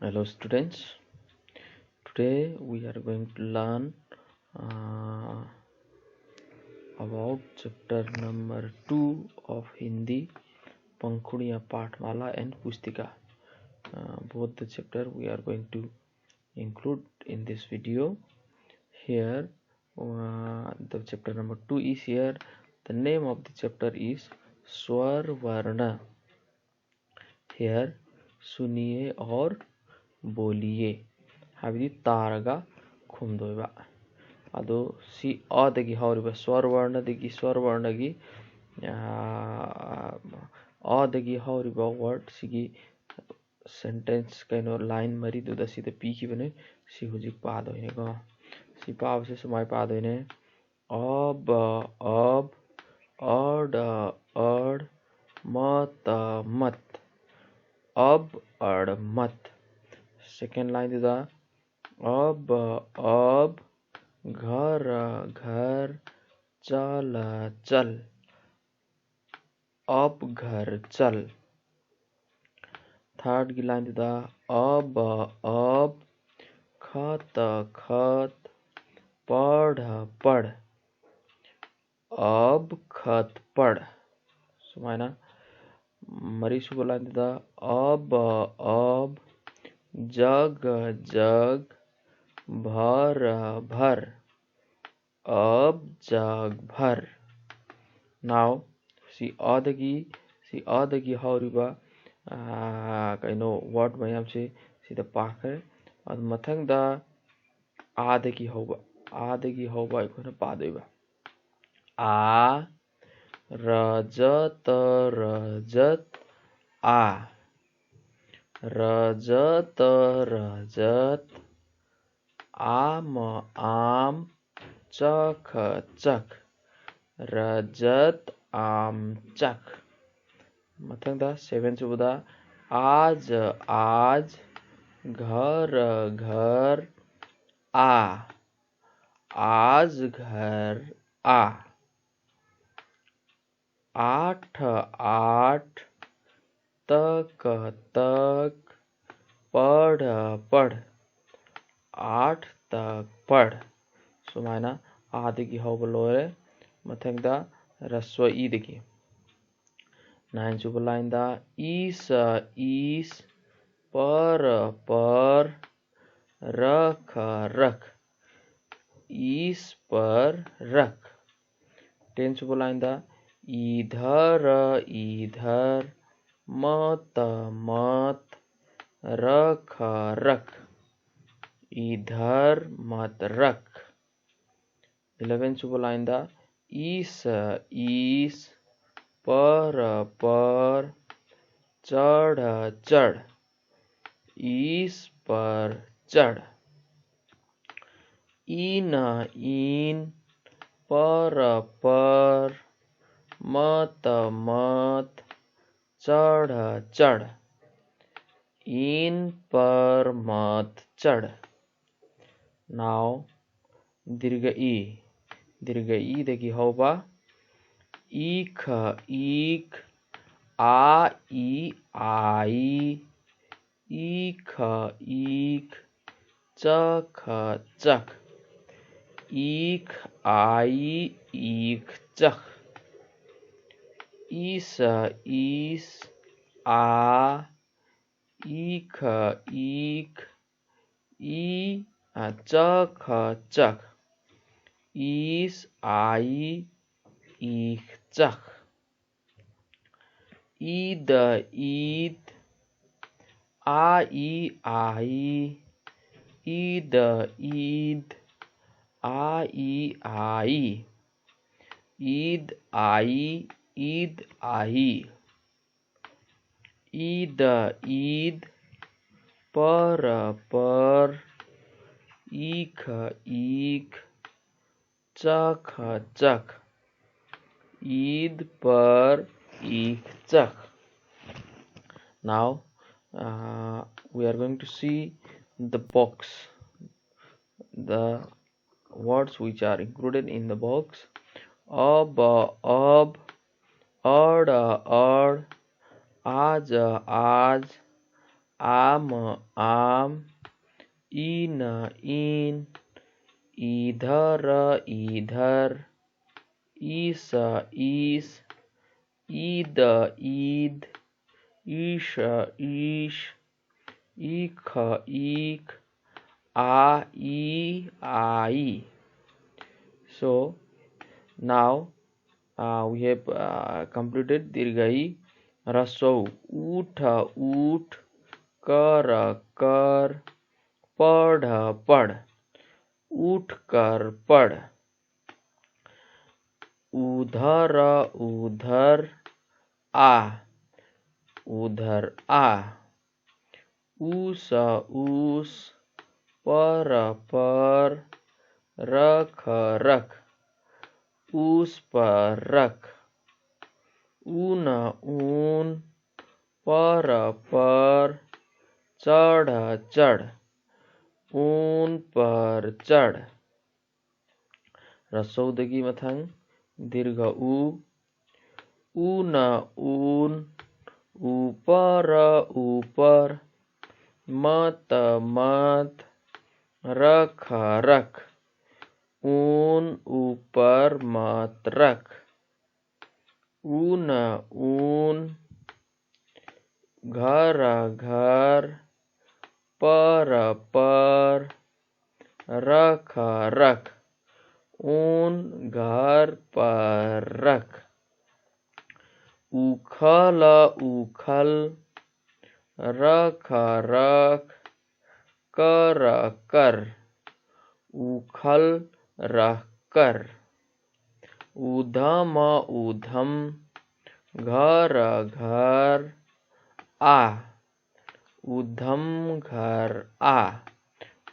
Hello students, today we are going to learn uh, about chapter number 2 of Hindi, Pankhuriya Pathmala and Pustika. Both the chapter we are going to include in this video. Here the chapter number 2 is here. The name of the chapter is Swar Varna. Here सुनिए और बोलिए हाबिदि तारगा खुमदोइबा अदो सी अदगी हौरिबा स्वर वर्णगी अदगी हौरिबा word सिगी sentence canoe line मरी दुदा सिदा पीखिबने सी हुजिक पादोइने ग सी पावसे समाय पादोइने अब अड अड मत मत अब अड मत. Second line is अब घर घर चल चल अब घर चल. Third की line is अब खत खत पढ़ पढ़ अब खत पढ़. सुमायना मरी सुको line is अब जग जग भर भर अब जग भर. Now si adagi hauriba kaino word mayam se sida pakre ad mathang da adagi hauba ikona padoiba a rajat rajat a रजत रजत आम आम चख चख रजत आम चख. मथंग दा 7 सुबदा आज आज घर घर आ आज घर आ. आठ आठ तक तक पढ़ पढ़ आठ तक पढ़. सुमायना आदि हौ बलोरे मथंग दा रस्व ईदगी. 9 सुब लाइन दा ईस पर पर रख रख ईस पर रख. 10 सुब लाइन दा इधर इधर मत मत रख रख इधर मत रख. 11 सुब लाइन दा ईस पर चढ़ चढ़ ईस पर चढ़. इन पर मत मत चढ़ चढ़ इन पर मत चढ़. Now दीर्घ ई देखी हौबा ईख ईख आई ईख ईख चख चख ईख आई ईख चख. ईस आ ईख ईख ई चख चख ईस आई ईख चख. ईद ईद आई ईद ईद आई ईद आई ईद आई. ईद ईद पर ईख ईख चख चख ईद पर ईख चख. Now we are going to see the box, the words which are included in the box. अब अड आज आज आम आम, इन इन, इधर इधर, ईस ईस, ईद ईद, ईश ईश, ईख ईख, आई. So now we have completed दीर्घई. रसौ, ऊठ ऊठ, कर कर, पढ़ पढ़, उठ कर पढ़. उधर उधर, आ, उधर आ. ऊस ऊस, पर पर, रख रख, उस पर रख. ऊन ऊन, पर, चढ़ चढ़, ऊन पर चढ़. रसौदगी मथाङ दीर्घ उ, ऊन ऊन, ऊपर ऊपर, मत मत, रख रख, ऊन ऊपर मत रख. ऊन ऊन, घर घर, पर पर, रख रख, ऊन घर पर रख. उखल उखल, रख रख, कर कर, उखल रख कर. ऊधम ऊधम, घर घर, आ, ऊधम घर आ.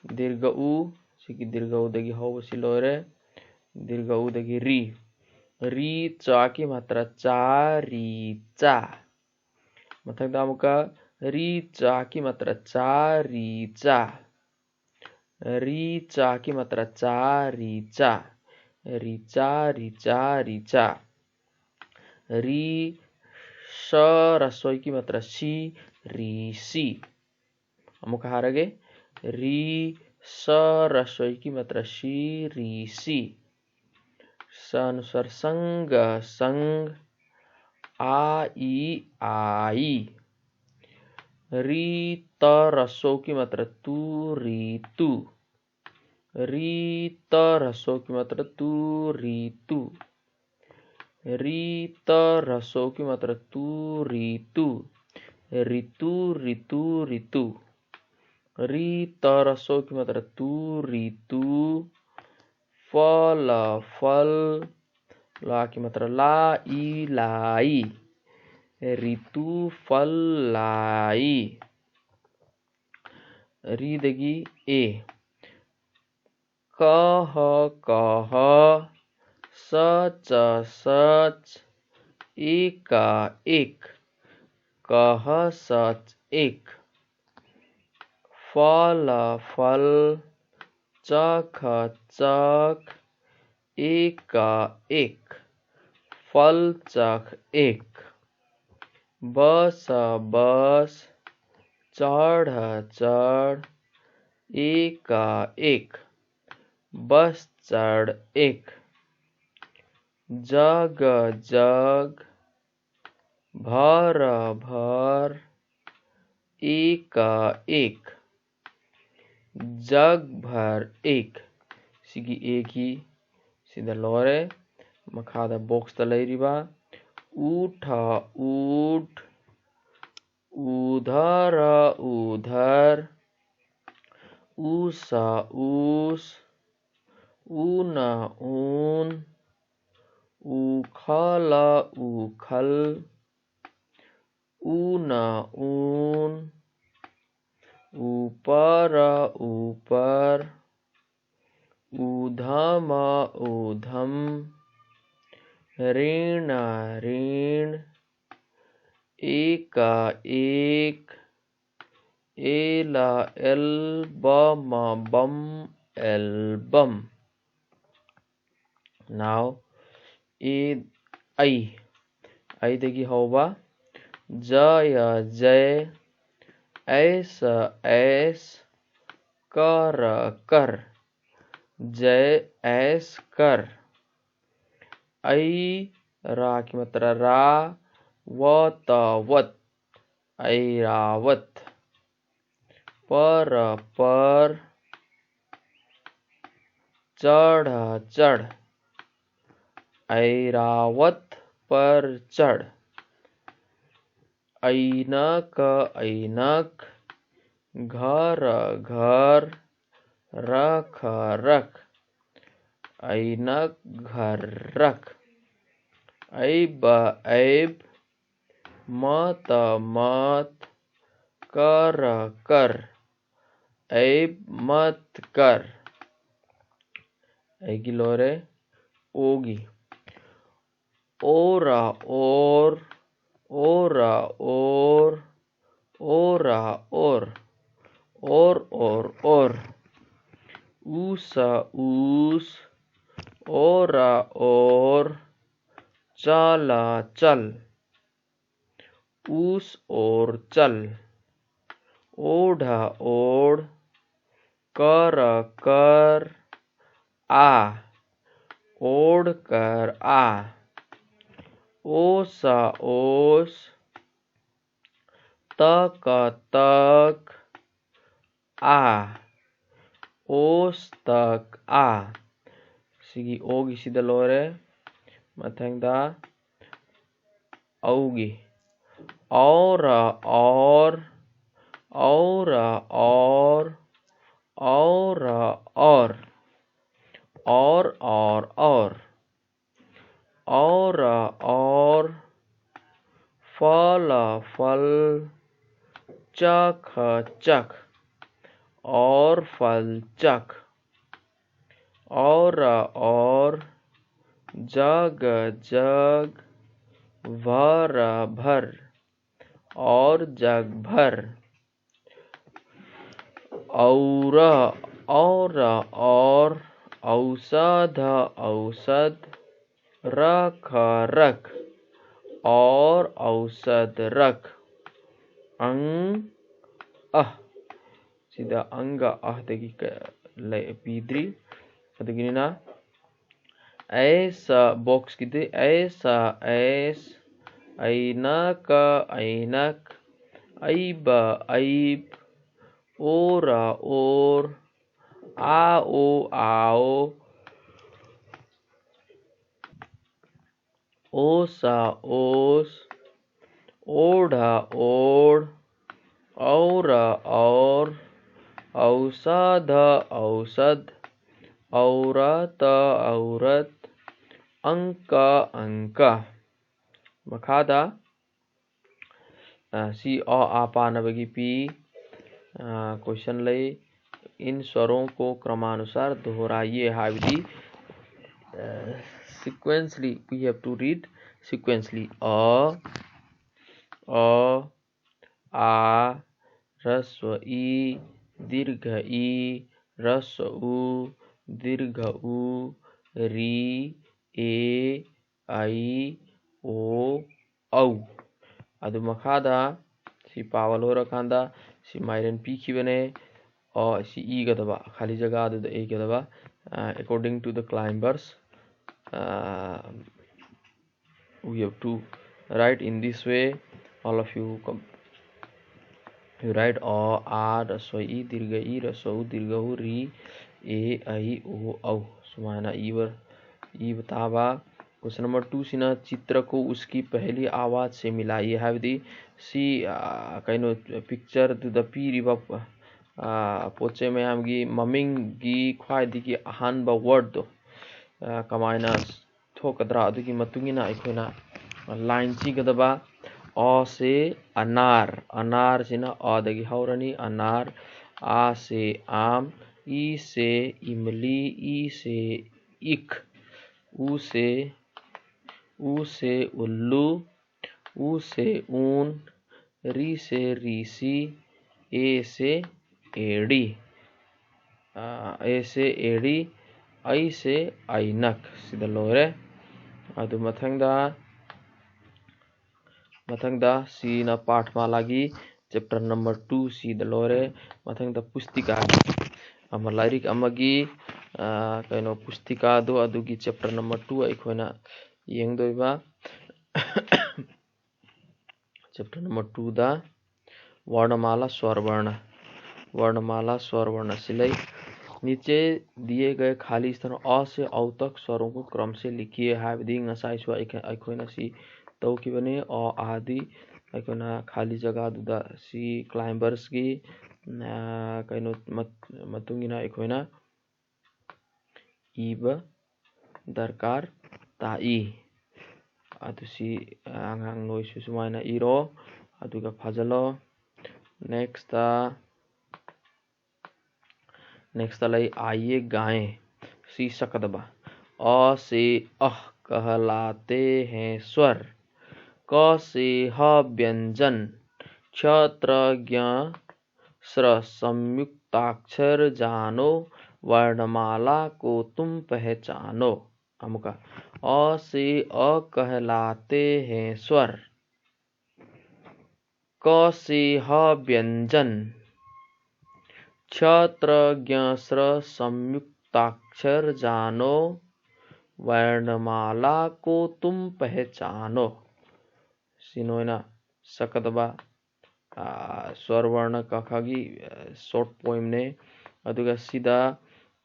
दीर्घ उ सिकी दीर्घ उदगी हौ बसी लोरे. दीर्घ उदगी री. री चा की मात्रा चा, री चा. मथक दामुका री चा की मात्रा चा, री चा. री चा की मात्रा चा, री चा. रिचा रिचा रिचा. री स रसोई की मात्रा सी, ऋषि. अमुक हारगे री स रसोई की मात्रा सी, ऋषि. स अनुसार संग संग, आई आई. री त रसो की मात्रा तू, ऋतु. री त रसो की मात्रा तू, ऋतु. री त रसो की मात्रा तू, ऋतु. ऋतु ऋतु ऋतु. री त रसो की मात्रा तू, ऋतु. फल फल, ला की मात्रा लाई लाई. ऋतु फल लाई. री दगी ए. कह कह, सच सच, एक एक, कह सच एक. फल फल, चख चख, एक एक, फल चख एक. बस बस, चढ़ चढ़, एक एक, बस चढ़ एक. जग जग, भर भर, एक एक, जग भर एक. सिगी एक ही सीधा लोरे. मखादा बॉक्स तलई रिबा. उठ उठ, उधर उधर, उस उस, ऊन ऊन, उखल उखल, ऊन ऊन, ऊपर ऊपर, ऊधम ऊधम, ऋण ऋण, एक एक, एल एल्बम बम एल्बम. Now आई दगी हौबा. जय जय, ऐस ऐस कर कर जय ऐस कर। ऐ रा की मात्रा रा वत वत ऐरावत। पर पर चढ़ चढ़ ऐरावत पर चढ़। ऐनक ऐनक घर घर रख रख ऐनक घर रख। ऐब ऐब मत मत कर कर ऐब मत कर। ऐगी लोरे ओगी। ओरा ओर ओरा ओर ओरा ओर ओर। ऊस ऊस ओरा ओर चल चल ऊस ओर चल। ओढ़ ओढ़ कर कर आ ओढ़ कर आ। ओस ओस तक तक आ ओस तक आ। Sigi ogi sida lore matangda augi। और और और और और फल फल चख चख और फल चख। और जग जग भर भर और जग भर। और औषध औषध रख रख और औषध रख। अंग अह सीधा अंग अह तगी पीद्री अदगिना। ऐसा बॉक्स किते ऐसा ऐस ऐनक ऐनक ऐब ऐब ओरा ओर आओ आओ ओसा ओस ओढ़ ओढ़ और औषध औषध औरत औरत अंक अंक। मखादा सी अ आपा नबगी पी क्वेश्चन लय इन स्वरों को क्रमानुसार दोहराइए। हाविदी sequentially we have to read sequentially आ ह्रस्व ई दीर्घ ई ह्रस्व उ दीर्घ उ री ए ऐ ओ औ। अदु मखादा सी पावल हो रखांदा सी माइरन पीखी बने और सी ई गदबा खाली जगह अदु ए Gadaba according to the climbers we have to write in this way. All of you write a raswa I dirgha I raswa u dirgha u ri ए ऐ ओ औ। सुमाना ई बतावा। क्वेश्चन नंबर 2 सिना चित्र को उसकी पहली आवाज से मिलाइए। हैव दी सी काइनो पिक्चर टू द पी रिवा पोचे में हमगी ममिंग गी ख्वाई दी की अहान बा वर्ड दो कमायना थोकद्रा अदुगी मतुंगिना अखोना लाइन ची गदबा। अ से अनार अनार सिना अ दगी हौरनी अनार। आ से आम ई से इमली ई से इख। उ से उल्लू उ से ऊन री से रीसी ए से एड़ी ए से एड़ी ऐ से ऐनक सिदा लोरे। अदु मथंगदा सीना पाठमालागी चैप्टर नंबर 2 सीद लोरे मथंगदा पुस्तिका अमा लाइरिक अमगी कइनो पुस्तिका दो अदुगी चैप्टर नंबर 2 अखोना येंगदोइबा चैप्टर नंबर 2 दा वर्णमाला स्वरवर्ण सिलाई नीचे दिए गए खाली स्थान अ से औ तक स्वरों को क्रम से लिखिए हाबदी ngसाई सु अखोना सी तौकिबने अ आदि अखोना खाली जगह दुदा सी क्लाइंबर्स की कइनो मतुंगिना अखोना इबा दरकार ताई अदुसी आंगांग नोइसु सुमाइना इरो अदुगा फजलो नेक्स्ट लाई आइए गाएं सी सकदबा अ से अह कहलाते हैं स्वर क से ह व्यंजन क्ष त्र ज्ञ स्र संयुक्ताक्षर जानो वर्णमाला को तुम पहचानो अमुका अ से अ कहलाते हैं स्वर क से ह व्यंजन क्ष त्र ज्ञ स्र संयुक्ताक्षर जानो वर्णमाला को तुम पहचानो सिनोइना सकदबा स्वरवर्ण कखगी शॉर्ट पोइम ने अदुगा सीधा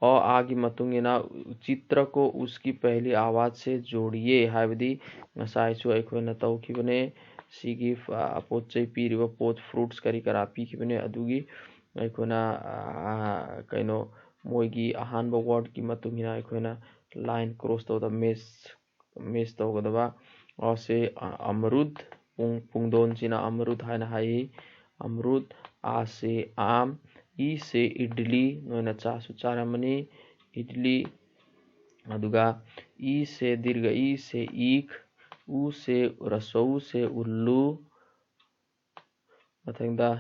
अ आगी मतुंगिना चित्र को उसकी पहली आवाज से जोड़िए हाबदी ngसाइसु अखोना तौखिबने सिगी पोचै पीरिबा पोच फ्रूट्स करी करा पीखिबने अदुगी अखोना कइनो मोइगी अहानबा वर्ड की मतुंगिना अखोना लाइन क्रॉस तौदा मेस तौगदबा अ से अमरुद पुंगदोन सिना अमरुद हाइना हाई अमरुद आ से आम ई से इडली नोइना चासु चारमनी इडली अदुगा ई से दीर्घ ई से ईख उ से रसौ से उल्लू मथंगदा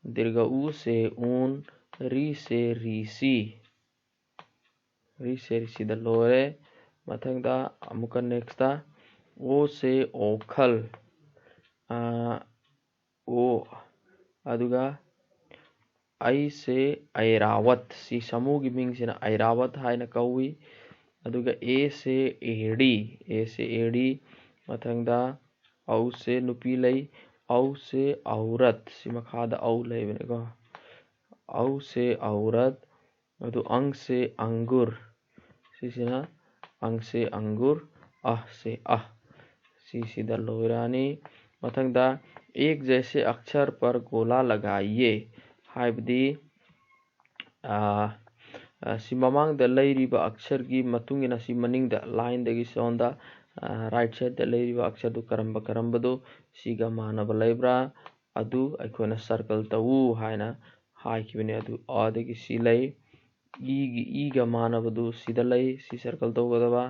दीर्घ उ से ऊन री से रीसी द लोरे मथंगदा अमुका नेक्स्ट ओ से ओखल ओ अदुगा आई से ऐरावत सी समूह की मिंगसिना ऐरावत हाइना कौई अदुगा ए से एड़ी मथंगदा औ से नुपी लई औ से औरत सी मखादा औ लई बनेको औ से औरत अदु अंग से अंगुर सीसिना अंग से अंगुर अह से अह सी सीधा लोरानी मथंगदा एक जैसे अक्षर पर गोला लगाइए हाइबदी सी ममांग द लैरिबा अक्षर की मतुंगिना सी मनिंग द लाइन दगी सोंदा राइट साइड द लैरिबा अक्षर दु करंबदो सीगा मानब लैब्रा अदु अखोना सर्कल तऊ हाइना हाइखिबने अदु अदगी सी लै ईगा मानबदु सीधा लै सी सर्कल तौगदबा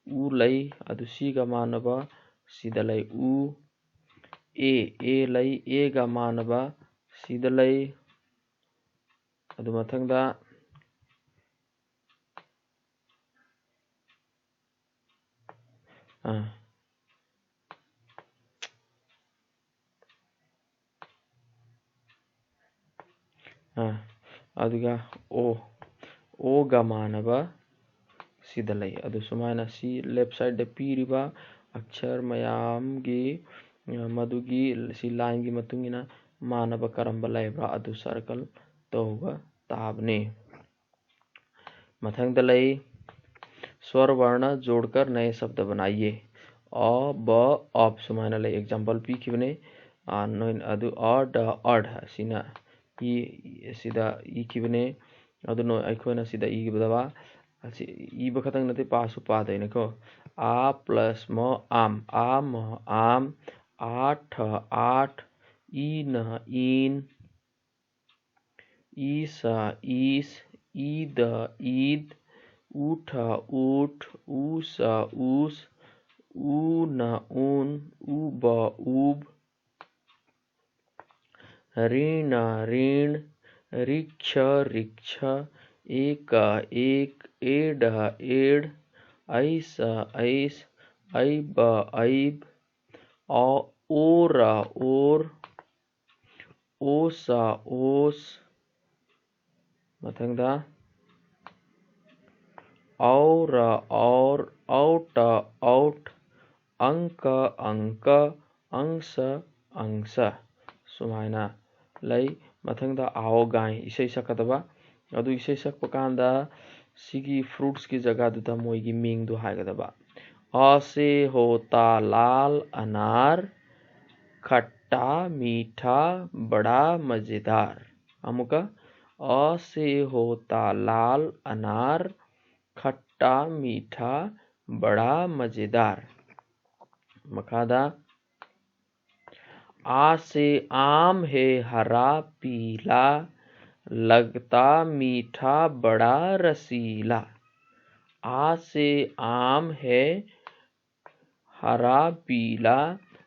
उ लै अदु सीगा मानब सीधा लै उ ए लै एगा मानब सीधा लै अदु मथंगदा अदुगा ओगा मानब सीधा लै अदु सुमाइना सी लेफ्ट साइड द पीरिबा अक्षर मयाम गी मदुगी सी लाइन की मतुंगिना मानब करंब लैब्रा अदु सर्कल तौगा ताबने मथंग लै स्वर वर्ण जोड़कर नए शब्द बनाइए अ ब अब सुमाइना लै एग्जांपल पीखिबने अदु अ ड अड सिना ई सीधा ई खिबने अदु नो अखोना सीधा ई बदवा ई बखतंग नते पासु पादैनको आ प्लस म आम आम आठ आठ ई न इन ईस ईस ईद ईद उठ उठ ऊस ऊस ऊन ऊन उब उब ऋण ऋण ऋक्ष ऋक्ष एक एक एड एड ऐस ऐस ऐब ऐब ओर ओर ओसा ओस मथंगदा और औट औट अंक अंक अंश अंश सुमायना लै मथंगदा आओ गाय इसै सकदबा अदु इसै सकप कांदा सिगी फ्रूट्स की जगह दुदा मोइगी मिंग दु हागदबा अ से होता लाल अनार खट्टा मीठा बड़ा मजेदार अमुक अ से होता लाल अनार खट्टा मीठा बड़ा मजेदार मखादा आ से आम है हरा पीला लगता मीठा बड़ा रसीला आ से आम है हरा पीला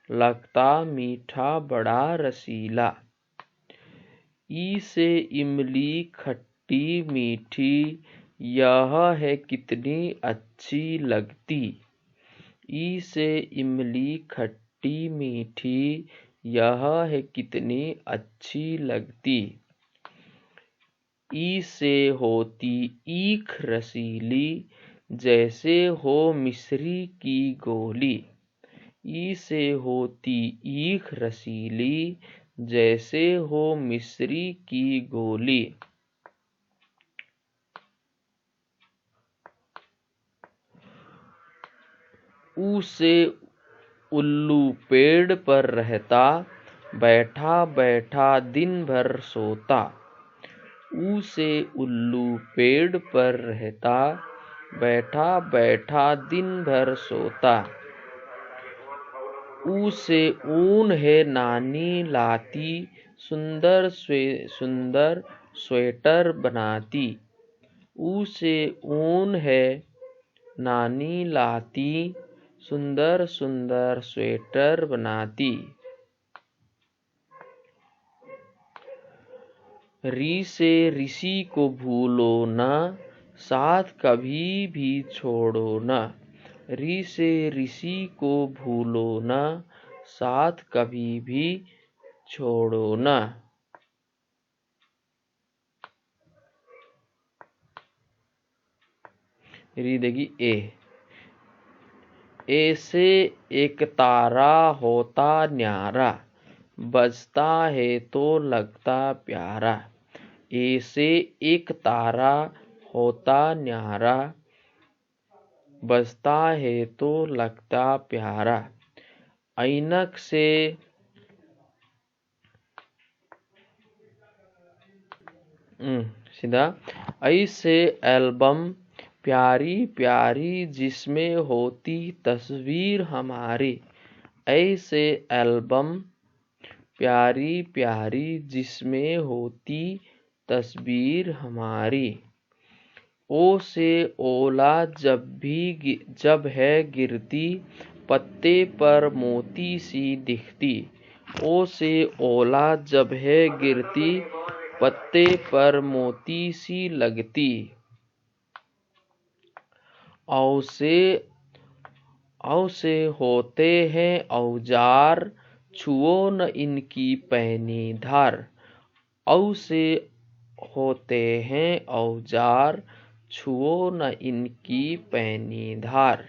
लगता मीठा बड़ा रसीला ई से इमली खट्टी मीठी यह है कितनी अच्छी लगती ई से इमली खट्टी मीठी यह है कितनी अच्छी लगती ई से होती ईख रसीली जैसे हो मिश्री की गोली ई से होती ईख रसीली जैसे हो मिश्री की गोली ऊ से उल्लू पेड़ पर रहता बैठा बैठा दिन भर सोता ऊ से उल्लू पेड़ पर रहता बैठा बैठा दिन भर सोता ऊ से ऊन है नानी लाती सुंदर सुंदर स्वेटर बनाती ऊ से ऊन है नानी लाती सुंदर सुंदर स्वेटर बनाती री से ऋषि को भूलो न साथ कभी भी छोड़ो न री से ऋषि को भूलो न साथ कभी भी छोड़ो न री देगी ए से एक तारा होता न्यारा बजता है तो लगता प्यारा ए से एक तारा होता न्यारा बजता है तो लगता प्यारा ऐनक से सीधा ऐसे एल्बम प्यारी प्यारी जिसमें होती तस्वीर हमारी ऐसे एल्बम प्यारी प्यारी जिसमें होती तस्वीर हमारी ओ से ओला जब है गिरती पत्ते पर मोती सी दिखती ओ से ओला जब है गिरती पत्ते पर मोती सी लगती औ से होते हैं औजार छुओ न इनकी पैनी धार औ से होते हैं औजार छुओ न इनकी पैनी धार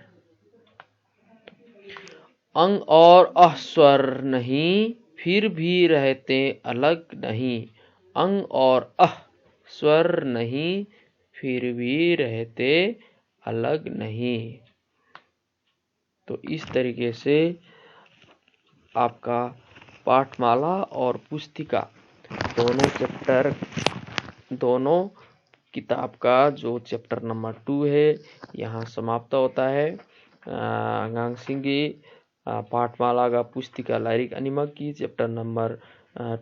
अंग और अह स्वर नहीं फिर भी रहते अलग नहीं अंग और अह स्वर नहीं फिर भी रहते अलग नहीं। तो इस तरीके से आपका पाठमाला और पुस्तिका दोनों किताब का जो चैप्टर नंबर 2 है यहाँ समाप्त होता है। अंगांसिंगी पाठमाला का पुस्तिका लाइरिक अनिमक की चैप्टर नंबर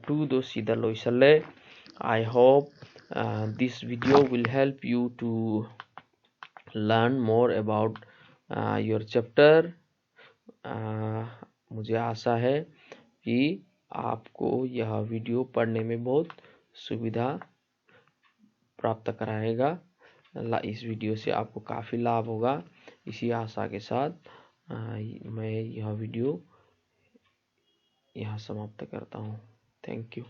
2 दो सीधा लोइसले। I hope this video will help you to learn more about your chapter। मुझे आशा है कि आपको यह वीडियो पढ़ने में बहुत सुविधा प्राप्त कराएगा। इस वीडियो से आपको काफ़ी लाभ होगा। इसी आशा के साथ मैं यह वीडियो यहाँ समाप्त करता हूँ। Thank you.